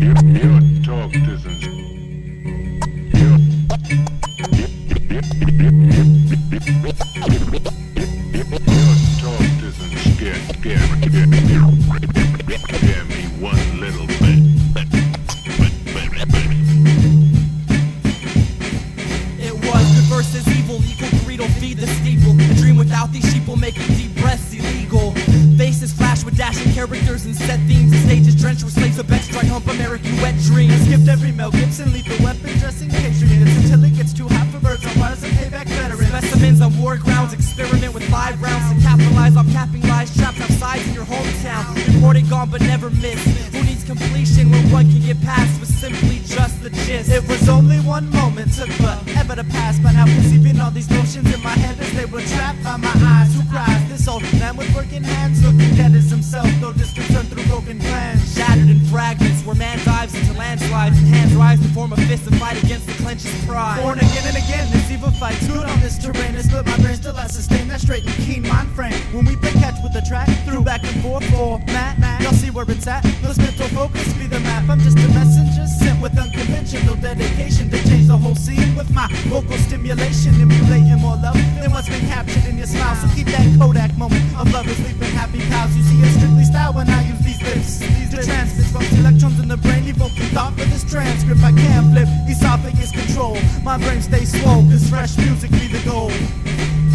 Your talk doesn't. Your talk doesn't scare me one little bit. It was good versus evil, equal greed will feed the steeple. A dream without these sheep will make deep breaths illegal. Faces flash with dashing characters and set themes. The stage is drenched with slaves of bench dry hump American wet dreams. Skipped every Mel Gibson, lethal weapon dressing patriots until it gets too hot for birds on wires and payback veterans. Specimens on war grounds, experiment with live rounds to capitalize on capping lies trapped outside in your hometown. Reported gone but never missed. Who needs completion when one can get past with simply just the gist? It was only one moment, took forever to pass. By now perceiving all these notions in my head as they were trapped by my eyes. Who cries? This old man with working hands, looking dead as himself, though disconcerted through broken plans. Shattered in fragments, where man dives into landslides and hands rise to form a fist and fight against the clench's pride. Born again and again, this evil fight's good on this terrain. It's split my brain, still I sustain that straight and keen mind frame. When we play catch with the track, through back and forth for Matt, y'all see where it's at. Let's mental focus be the map. I'm just a messenger sent with unconventional dedication to change the whole scene with my vocal stimulation, emulating more love than what's been captured in your smile. So keep that Kodak moment of lovers leaping happy cows. You see, it's strictly style when I use these lips. The transmit from electrons in the brain, evoking thought for this transcript. I can't flip esophagus control. My brain stays swole, cause fresh music be the goal.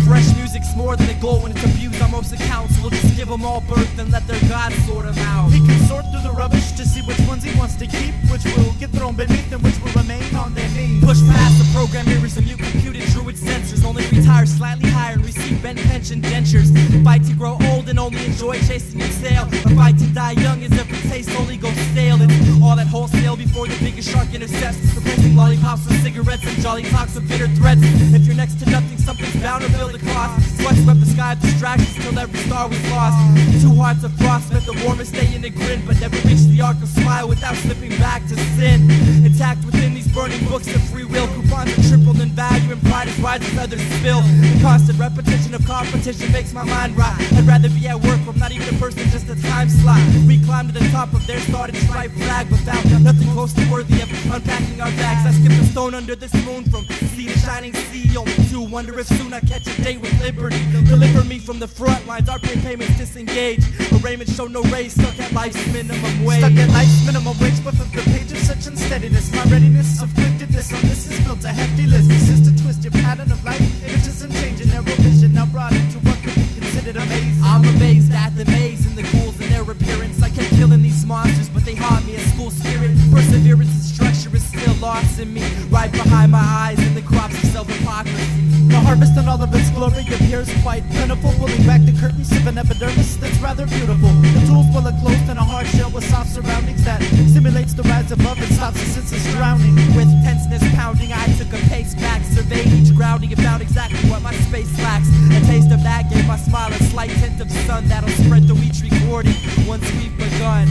Fresh music's more than a goal when it's abused on most accounts. We'll just give them all birth and let their God sort them out. He can sort through the rubbish to see which ones he wants to keep, which will get thrown beneath and which will remain on their knees. Push past the program errors and mute computed druid censors. Only retire slightly higher and receive bent pension dentures. Fight to grow old and only enjoy chasing your tail. A fight to die young as every taste only goes stale. It's all that wholesale before the biggest shark intercepts, replacing lollipops with cigarettes and jolly talks with bitter threats. If you're next to nothing, something's bound to build a cost. So I swept the sky of distractions till every star was lost. Two hearts of frost meant the warmest day in a grin, but never reached the arc of smile without slipping back to sin. Intact within these burning books of free will, coupons are tripled in value and pride is wide as feathers spill. The constant repetition of competition makes my mind rot. I'd rather be at work where I'm not even a person, just a time slot. We climb to the top of their started stripe flag, but found nothing close to worthy of unpacking our bags. I skipped a stone under this moon from sea to shining sea. Only to wonder if soon I catch a date with liberty. Deliver me from the front lines, our pay payments disengaged. Arraignment show no race, stuck at life's minimum wage. Stuck at life's minimum wage, but from the page of such unsteadiness, my readiness of this on this is built a hefty list. This is to twist your pattern of life into some change in narrow vision, now brought into what could be considered amazing. I'm amazed at the maze and the ghouls and their appearance. I kept killing these monsters, but they haunt me as school spirit. Perseverance and structure is still lost in me, right behind my eyes in the crops of self-hypocrisy. The harvest and all of its glory appears quite plentiful, pulling back the curtains of an epidermis that's rather beautiful. The tools well enclosed in a hard shell with soft surroundings that simulates the rise above and stops the sense of drowning. With tenseness pounding, I took a pace back, surveyed each grounding and found exactly what my space lacks. A taste of that gave my smile a slight tint of sun that'll spread through each recording once we've begun.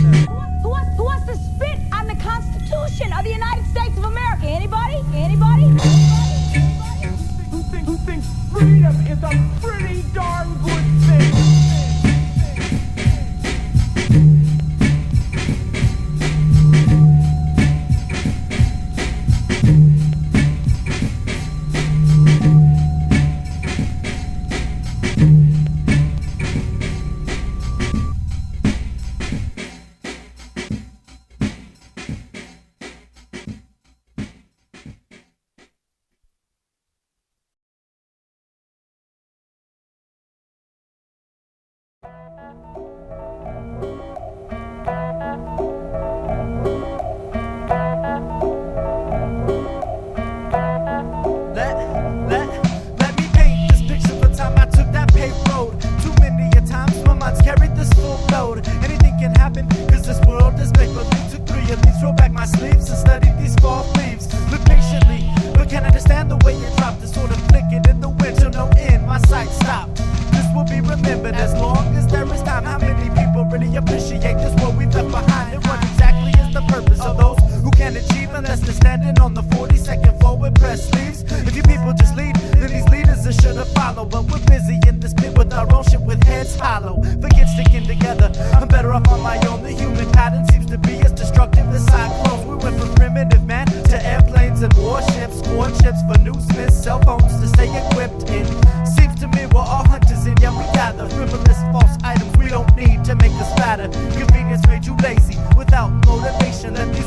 Who wants to spit on the Constitution of the United States of America? Anybody? Anybody? Who thinks freedom is a pretty darn good thing? Let me paint this picture of the time I took that paved road. Too many a times my mind's carried this full load. Anything can happen, cause this world is make-believe. Took 3 of these, roll back my sleeves and studied these fall leaves. Look patiently, but can't understand the way you drop this sort of flicking in the wind till no end, my sight stopped. This will be remembered as long as there is time. How many people really appreciate this what we've left behind? And what exactly is the purpose of those who can't achieve unless they're standing on the 42nd floor with pressed sleeves? If you people just lead, then these leaders are sure to follow. But we're busy in this pit with our own shit with heads hollow. Forget sticking together, I'm better off on my own. The human pattern seems to be as destructive as cyclones.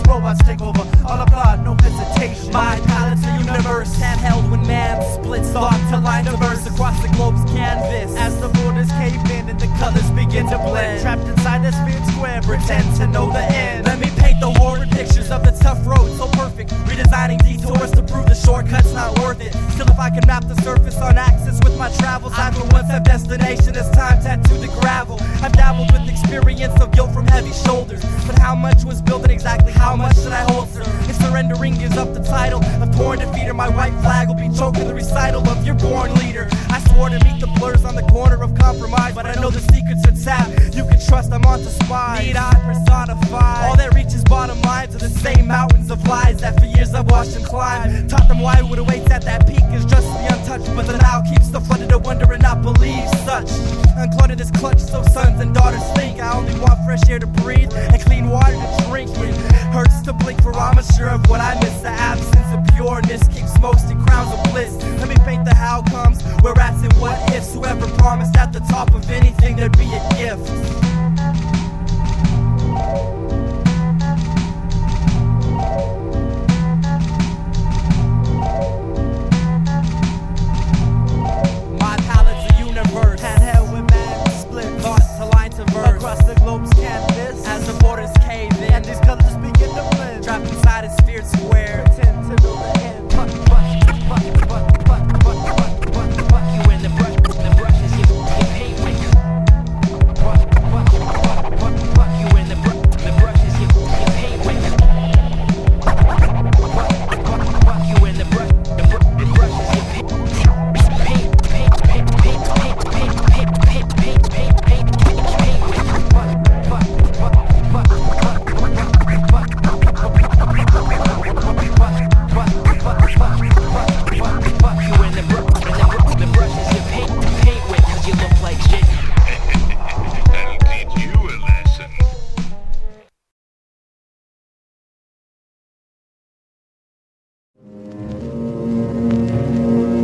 robots take over. All applaud, no hesitation. My pilot's a universe, handheld when man splits thought to line diverse across the globe's canvas. As the borders cave in and the colors begin to blend, trapped inside a sphere square, pretend to know the end. Let me paint the horrid pictures of the tough road, so perfect. Redesigning detours to prove the shortcut's not worth it. Still, if I can map the surface on axis with my travels, I will once have destination as time tattooed the gravel. I've dabbled with experience of guilt from heavy shoulders, but how much was built and exactly how much should I holster? If surrendering gives up the title of torn defeater, my white flag will be choking the recital of your born leader. I swore to meet the blurs on the corner of compromise, but I know the secrets are tapped. You can trust I'm on to spy. Need I personify? All that reaches bottom lines are the same mountains of lies that for years I've watched them climb. Taught them why what awaits at that peak is just to be untouched, but the now keeps the flooded to wonder and not believe such. Uncluttered this clutch so sons and daughters think. I only want fresh air to breathe and clean water to drink. It hurts to blink, for I'm sure of what I miss. The absence of pureness keeps most in crowns of bliss. Let me paint the how comes, where rats and what ifs. Whoever promised at the top of anything there'd be a gift. My palette's a universe, Handheld when man splits, thoughts to line to verse. across the globe's canvas, As the borders cave in, and these colors begin to blend, trapped inside a sphere square. pretend to know the end. You in the brush is your paint with. You in the brush is your paint with. You in the brush is your That'll teach you a lesson.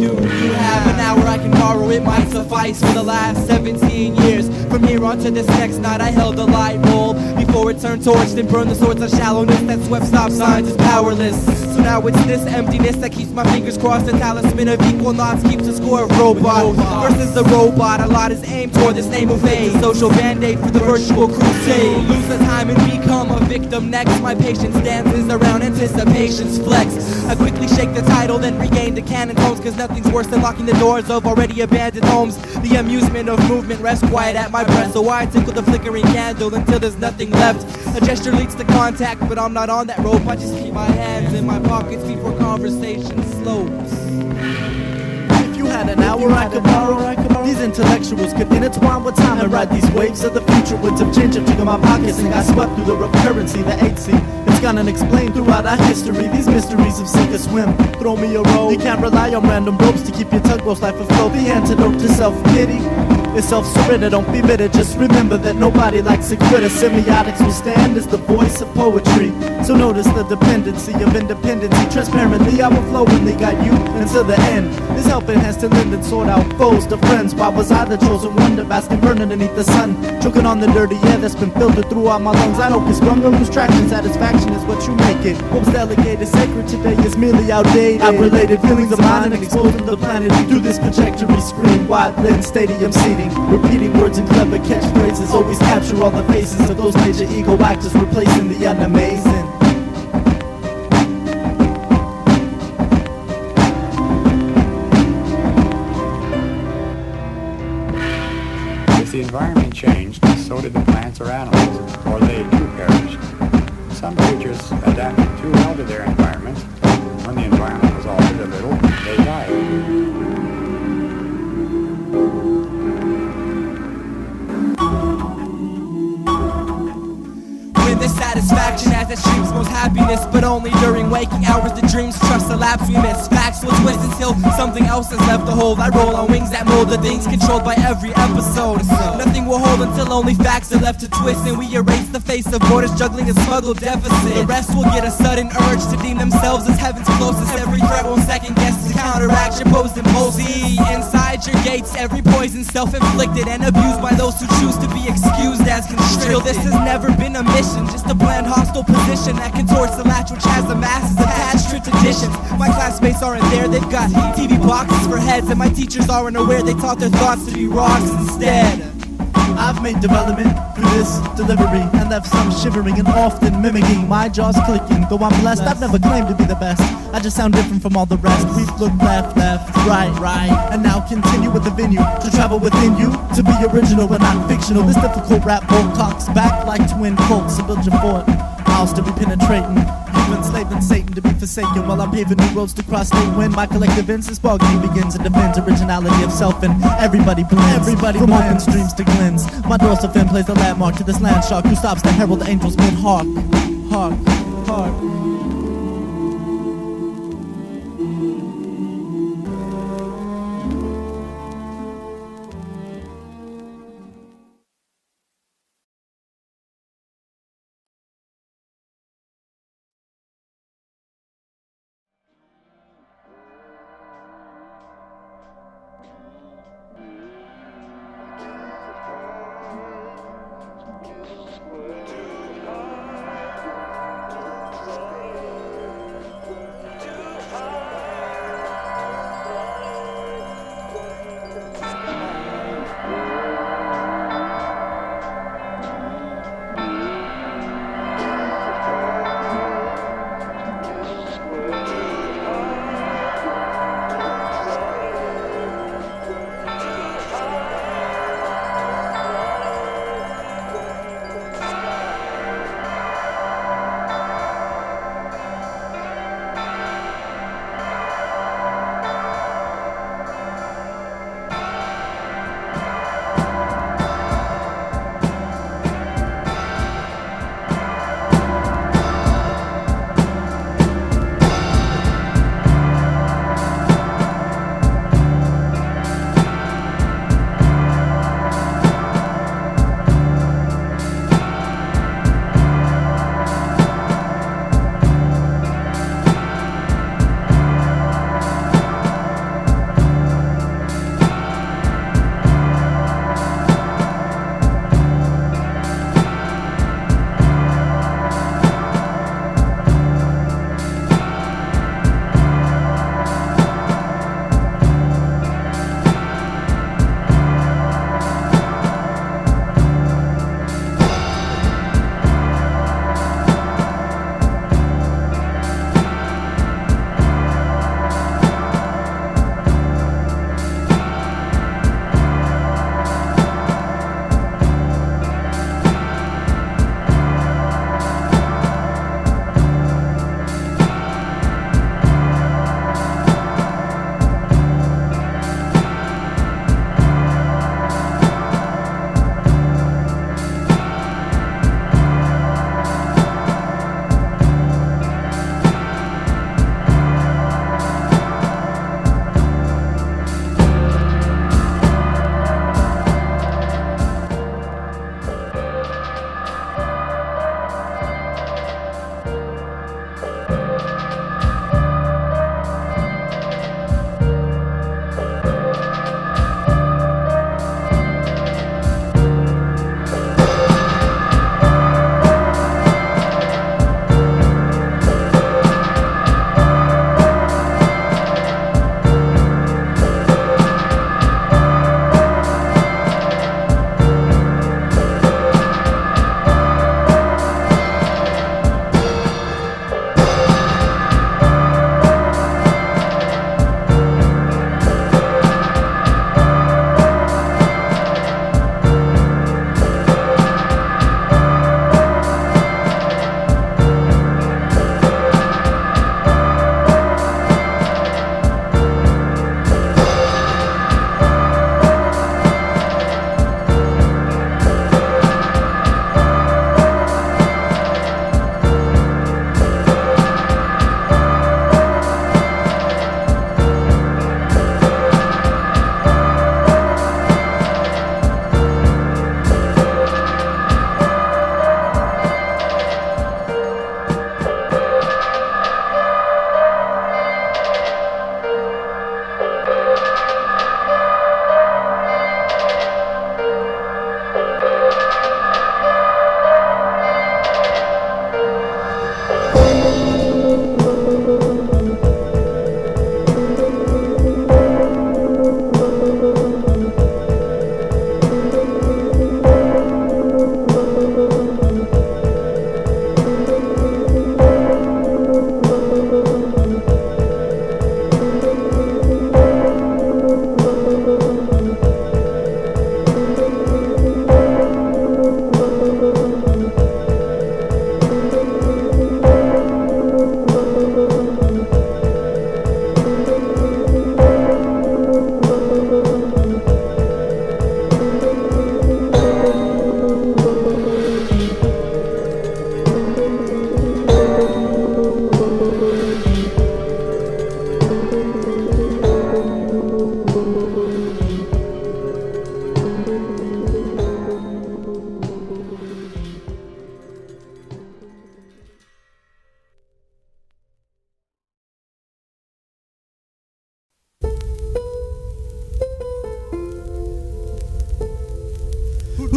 Do you have an hour I can borrow? It might suffice. For the last 17 years, from here on to this next night, I held a light bulb before it turned torch, then burned the swords of shallowness that swept stop signs is powerless. So now it's this emptiness that keeps my fingers crossed. A talisman of equal knots keeps a score of robot versus the robot. A lot is aimed toward this name of fame, social band-aid for the virtual crusade. Lose the time and become a victim next. My patience dances around anticipation's flex. I quickly shake the title, then regain the canon tones, cause nothing's worse than locking the doors of already abandoned homes. The amusement of movement rests quiet at my breast, so I tickle the flickering candle until there's nothing left. A gesture leads to contact, but I'm not on that rope. I just keep my hands in my pockets before conversation slopes. If you had an hour I could borrow, these intellectuals could intertwine with time and ride these waves of the future. Winds of change have taken my pockets and got swept through the rough currency, the 8C. It's gone unexplained throughout our history. These mysteries of sink or swim. Throw me a roll. You can't rely on random ropes to keep your tugboat's life afloat. The antidote to self-pity is self-surrender. Don't be bitter, just remember that nobody likes a quitter. Semiotics will stand as the voice of poetry. So notice the dependency of independency. Transparently, I will flowingly guide you until the end. This helping has to lend and sort out foes to friends. Why was I the chosen one to bask and burn underneath the sun? Choking on the dirty air that's been filtered throughout my lungs. I don't get sprung or lose traction. Satisfaction is what you make it. What was delegated sacred today is merely outdated. I've related feelings of mine and exposing the planet through this projectory screen. Wide lens stadium seating, repeating words and clever catchphrases. Always capture all the faces of those major ego actors, replacing the unamazing. If the environment changed, so did the plants or animals, or they too perished. Some creatures adapted too well to their environment. When the environment was altered a little, they died. The satisfaction as it streams most happiness, but only during waking hours the dreams trust the lapse we miss. Facts will twist until something else has left a hold. I roll on wings that mold the things controlled by every episode. Nothing will hold until only facts are left to twist, and we erase the face of borders juggling a smuggled deficit. The rest will get a sudden urge to deem themselves as heaven's closest. Every threat will second guess to counteract your posed impulse. Inside your gates, every poison self-inflicted and abused by those who choose to be excused as constricted. This has never been a mission, just just a bland hostile position that contorts the latch which has the masses attached to traditions. My classmates aren't there, they've got TV boxes for heads, and my teachers aren't aware they taught their thoughts to be rocks instead. I've made development through this delivery and left some shivering and often mimicking, my jaws clicking. Though I'm blessed, I've never claimed to be the best. I just sound different from all the rest. We've looked left, right, and now continue with the venue to travel within you, to be original and not fictional. This difficult rap bolt cocks back like twin colts. So build your fort, I'll still be penetrating. You've enslaved Satan to be forsaken while I'm paving new roads to cross state when my collective innocence ball game begins and defends originality of self, and everybody blends. From open streams to glens, my dorsal fin plays the landmark to this land shark who stops the herald angels mid hark, hark, hark.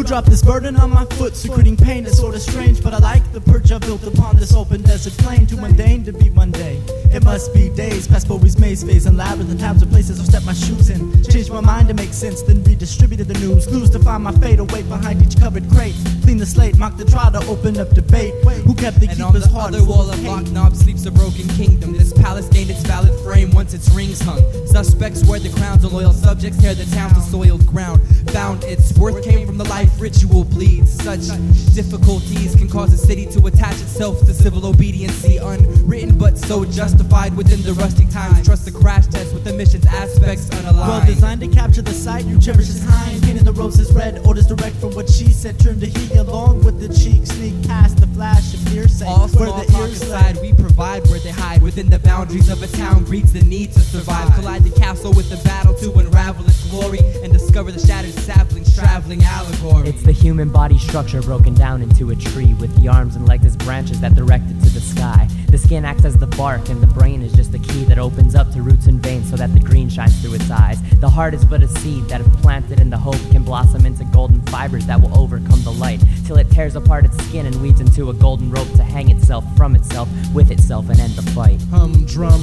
who dropped this burden on my foot, secreting pain that's sorta strange. But I like the perch I built upon this open desert plain. Too mundane to be mundane. It must be days past Bowie's maze phase and labyrinth towns of places I've stepped my shoes in. Changed my mind to make sense, then redistributed the news. Clues to find my fate away behind each covered crate. Clean the slate, mock the trial to open up debate. Who kept the And on keeper's the heart other full wall of of hate? locked knobs sleeps a broken kingdom. This palace gained its valid frame once its rings hung. Suspects wear the crowns of loyal subjects, tear the town to soiled ground. Found its worth came from the life ritual bleeds. Such difficulties can cause a city to attach itself to civil obedience. Unwritten but so justified within the rusty times. Trust the crash test with the mission's aspects unaligned. Well designed to capture the sight, you cherish his hind. Painting the roses red, orders direct from what she said. Turn to he along with the cheek, sneak past the flash of hearsay. All Where small the talk ears aside, we provide where they hide. Within the boundaries of a town breeds the need to survive. Collide the castle with the battle to unravel its glory and discover the shattered saplings traveling allegory. It's the human body structure broken down into a tree, with the arms and legs as branches that direct it to the sky. The skin acts as the bark, and the brain is just the key that opens up to roots and veins so that the green shines through its eyes. The heart is but a seed that, if planted in the hope, can blossom into golden fibers that will overcome the light, till it tears apart its skin and weaves into a golden rope to hang itself from itself, with itself, and end the fight. Hum, drum,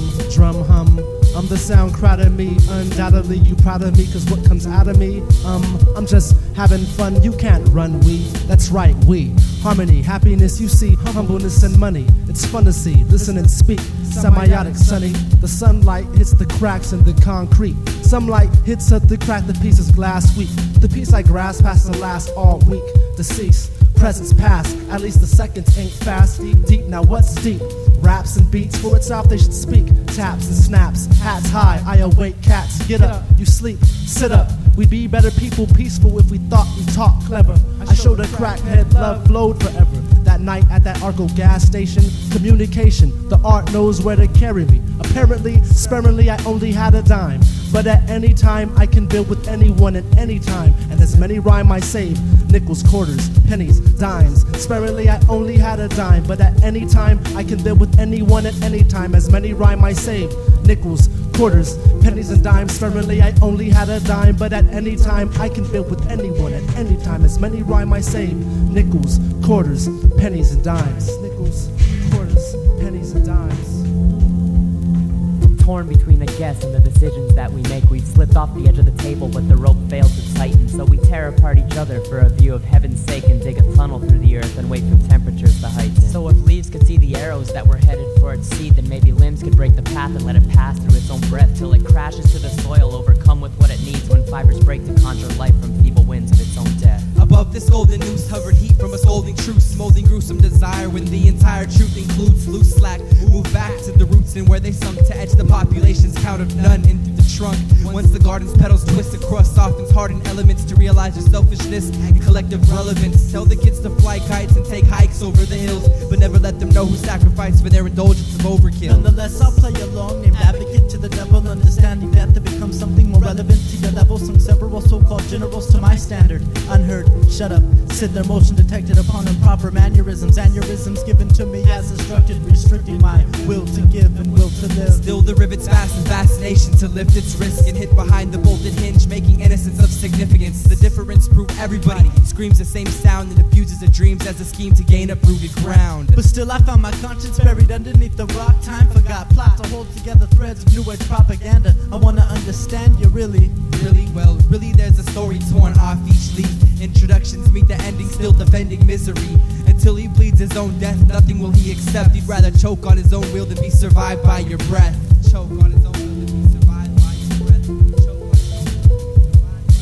hum. I'm the sound crowd of me. Undoubtedly you proud of me, cause what comes out of me, I'm just having fun. You can't run, we. That's right, we. Harmony, happiness, you see, humbleness and money. It's fun to see, listen and speak. Semiotic, sunny. The sunlight hits the cracks in the concrete. Some light hits at the crack, the piece is glass weak. The piece I grasp has to last all week. Deceased, presence past. At least the seconds ain't fast. Deep, now what's deep? Raps and beats, for itself they should speak. Taps and snaps, hats high, I awake cats. Get up, you sleep, sit up. We'd be better people, peaceful, if we thought we talked clever. I showed a crackhead love flowed forever. That night at that Argo gas station, communication, the art knows where to carry me. Apparently, sparingly, I only had a dime. But at any time, I can build with anyone at any time. And as many rhyme I save, nickels, quarters, pennies, dimes. Sparingly, I only had a dime. But at any time, I can build with anyone at any time. As many rhyme I save, nickels, quarters, pennies, and dimes. Sparingly, I only had a dime. But at any time, I can build with anyone at any time. As many rhyme I save, nickels, quarters, pennies, and dimes. Nickels, quarters, pennies, and dimes. Torn between the guess and the decisions that we make, we've slipped off the edge of the table, but the rope failed to tighten. So we tear apart each other for a view of heaven's sake, and dig a tunnel through the earth and wait for temperatures to heighten. So if leaves could see the arrows that were headed for its seed, then maybe limbs could break the path and let it pass through its own breath, till it crashes to the soil, overcome with what it needs when fibers break to conjure life from feeble winds of its own death. Above this golden noose hovered heat from a scolding truce, molding gruesome desire when the entire truth includes loose slack. Move back to the roots and where they sunk to etch the population's count of none into the trunk. Once the garden's petals twist across softens hardened elements to realize their selfishness and collective relevance. Tell the kids to fly kites and take hikes over the hills, but never let them know who sacrificed for their indulgence of overkill. Nonetheless, I'll play along, named advocate to the devil, understanding death to become something more relevant to your level. Some several so-called generals to my standard, unheard, shut up, sit there, motion detected upon improper mannerisms, aneurysms given to me as instructed, restricting my will to give and will to live. Still the rivets fast and fascination to lift its risk and hit behind the bolted hinge, making innocence of significance. The difference proof everybody screams the same sound and abuses of dreams as a scheme to gain uprooted ground. But still I found my conscience buried underneath the rock. Time forgot plot to hold together threads of new age propaganda. I wanna understand you really. Well, really there's a story torn off each leaf. Introductions meet the ending, still defending misery. Until he pleads his own death, nothing will he accept. He'd rather choke on his own will than be survived by your breath. Choke on his own will than be survived by your breath. Choke on his own will than be survived by your breath.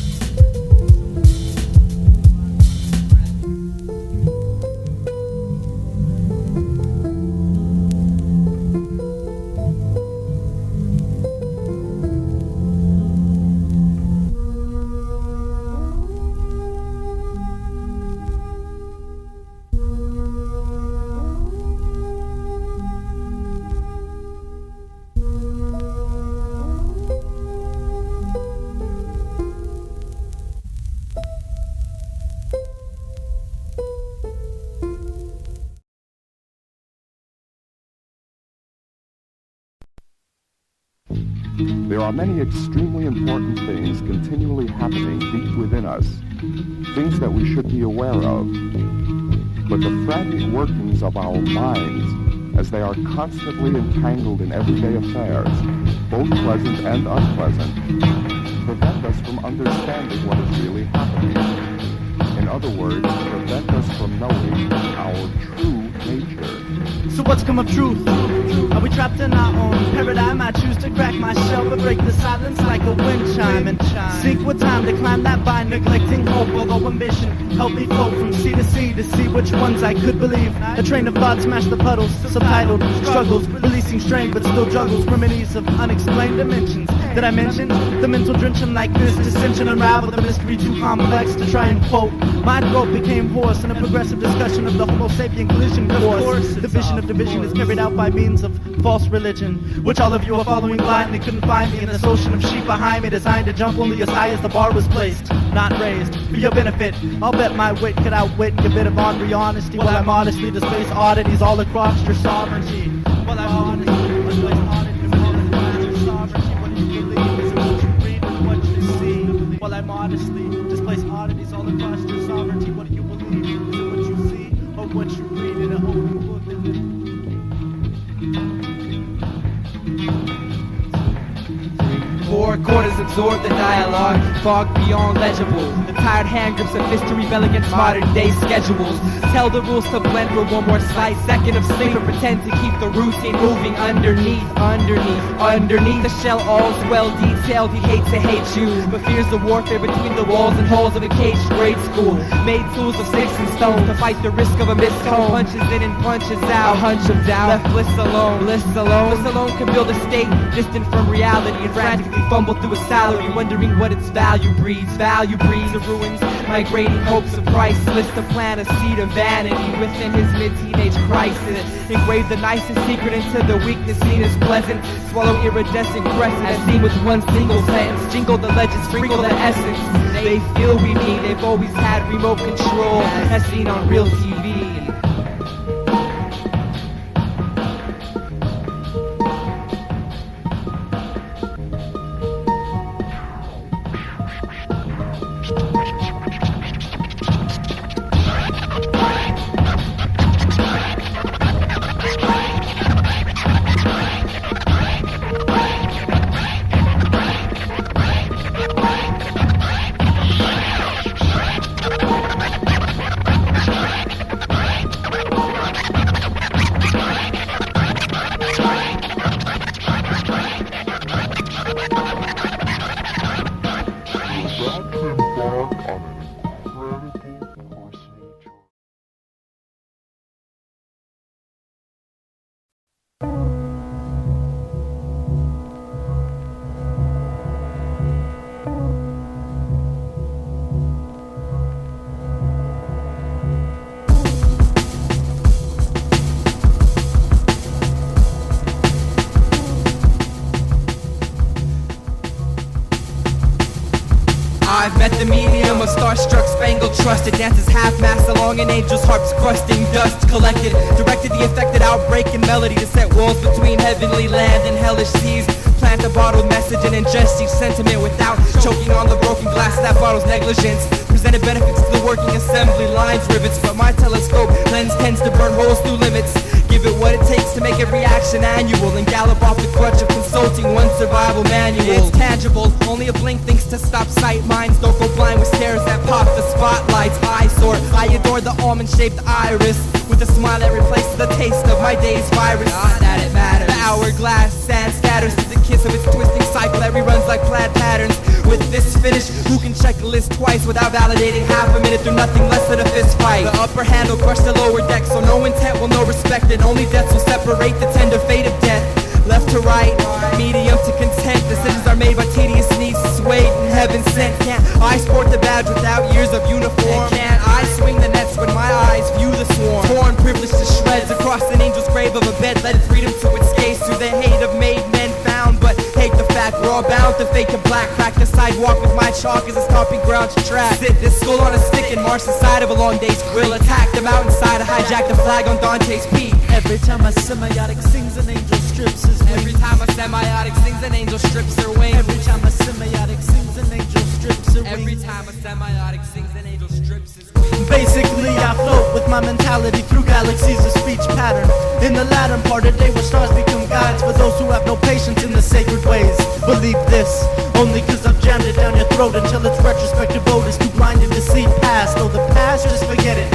There are many extremely important things continually happening deep within us, things that we should be aware of. But the frantic workings of our minds, as they are constantly entangled in everyday affairs, both pleasant and unpleasant, prevent us from understanding what is really happening. In other words, prevent us from knowing our true nature. So what's come of truth? Are we trapped in our own paradigm? I choose to crack my shell, but break the silence like a wind chime, and seek with time to climb that vine, neglecting hope. Although ambition helped me float from sea to sea to see which ones I could believe. A train of thought smashed the puddles, subtitled struggles, releasing strain but still juggles remedies of unexplained dimensions. Did I mention the mental drenching like this dissension unraveled the mystery too complex to try and quote? My throat became hoarse in a progressive discussion of the Homo sapien collision course. The vision of division is carried out by means of false religion, which all of you are following blindly. Couldn't find me in this ocean of sheep behind me, designed to jump only as high as the bar was placed, not raised. For your benefit, I'll bet my wit could outwit your bit of ornery honesty, while I modestly displace oddities all across your sovereignty. While I modestly displace oddities all across your sovereignty. What do you believe? Is it what you read or what you see? While I modestly displace oddities all across your sovereignty. What do you believe? Is it what you see or what you read in a holy book? Four quarters absorb the dialogue, fog beyond legible. The tired hand grips of history rebel against modern day schedules. Tell the rules to blend for one more slight second of sleep, and pretend to keep the routine moving underneath the shell. All's well detailed. He hates to hate you, but fears the warfare between the walls and halls of a caged grade school. Made tools of sticks and stones to fight the risk of a mistone. Punches in and punches out. A hunch of doubt. Left bliss alone. Bliss alone can build a state distant from reality and frantically fumble through a salary, wondering what its value breeds. The ruins, migrating hopes of priceless, to plant a seed of vanity within his mid-teenage crisis. Engrave the nicest secret into the weakness seen as pleasant. Swallow iridescent crescent as seen with one single sentence. Jingle the legends, sprinkle the essence. They feel we need, they've always had remote control, as seen on real TV. I've met the medium of starstruck spangled trust. It dances half-mast along an angel's harp's crusting dust collected. Directed the affected outbreak in melody to set walls between heavenly land and hellish seas. Plant a bottled message and ingest each sentiment without choking on the broken glass of that bottle's negligence. Presented benefits to the working assembly lines, rivets, but my telescope lens tends to burn holes through limits. Give it what it takes to make every action annual, and gallop off the crutch of consulting one survival manual. It's tangible, only a blink thinks to stop sight. Minds don't go blind with stares that pop the spotlights. I soar, I adore the almond-shaped iris, with a smile that replaces the taste of my day's virus. Not that it matters. The hourglass sand scatters to the kiss of its twisting cycle that reruns like plaid patterns. With this finish, who can check the list twice without validating half a minute through nothing less than a fist fight? The upper hand will crush the lower deck, so no intent will know respect, and only deaths will separate the tender fate of death. Left to right, medium to content, decisions are made by tedious needs, swayed and heaven sent. Can't I sport the badge without years of uniform? And can't I swing the nets when my eyes view the swarm? Torn privilege to shreds across an angel's grave of a bed, led freedom to its gaze through the hate of made men found, but hate the fact we're all bound the fake and black. Crack the sidewalk with my chalk as a stomping ground to track. Sit this skull on a stick and march the side of a long day's grill. Attack the mountainside, hijack the flag on Dante's Peak. Every time a semiotic sings, an angel strips his wings. Every time a semiotic sings, an angel strips their wings. Every time a semiotic sings, an angel strips her wings. Every time a semiotic sings, an angel strips his wings. Basically, I float with my mentality through galaxies of speech pattern. In the latter part of day where stars become guides for those who have no patience in the sacred ways. Believe this, only cause I've jammed it down your throat until its retrospective vote is too blinded to see past. Oh, the past, just forget it.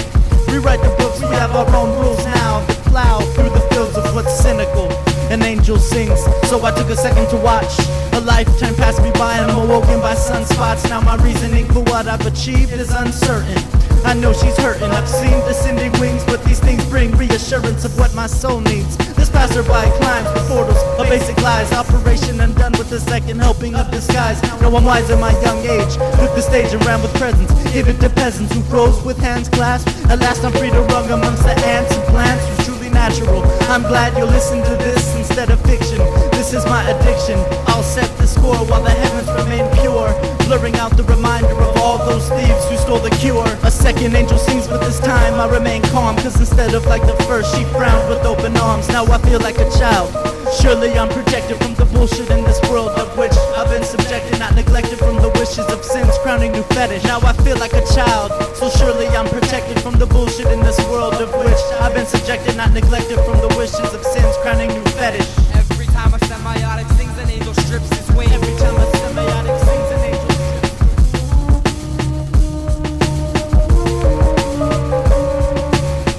Rewrite the books, we have our own rules now. The plow through the fields of what's cynical. An angel sings, so I took a second to watch. A lifetime passed me by and I'm awoken by sunspots. Now my reasoning for what I've achieved is uncertain. I know she's hurting, I've seen descending wings, but these things bring reassurance of what my soul needs. This passerby climbs the portals of basic lies. Operation undone with a second helping of disguise. No, I'm wise in my young age. Took the stage and ran with presents. Give it to peasants who froze with hands clasped. At last I'm free to run amongst the ants and plants. Who's truly natural. I'm glad you'll listen to this instead of fiction. This is my addiction. I'll set the score while the heavens remain pure, blurring out the reminder of all those thieves who stole the cure. A second angel sings, but this time I remain calm, cause instead of like the first, she frowned with open arms. Now I feel like a child. Surely I'm protected from the bullshit in this world of which I've been subjected, not neglected from the wishes of sin's crowning new fetish. Now I feel like a child, so surely I'm protected from the bullshit in this world of which I've been subjected, not neglected from the wishes of sin's crowning new fetish. Every time a semiotic sings, an angel strips his wings. Every time a semiotic sings, an angel strips.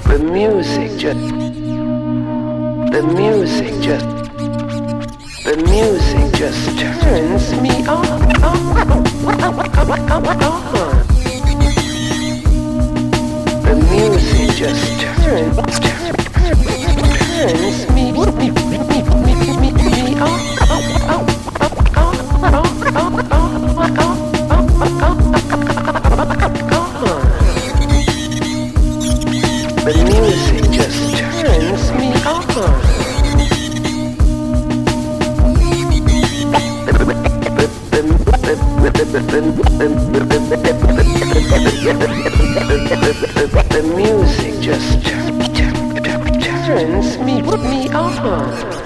The music just turns me on. The music just turns me on. The music just turns me on. The music just turns me on.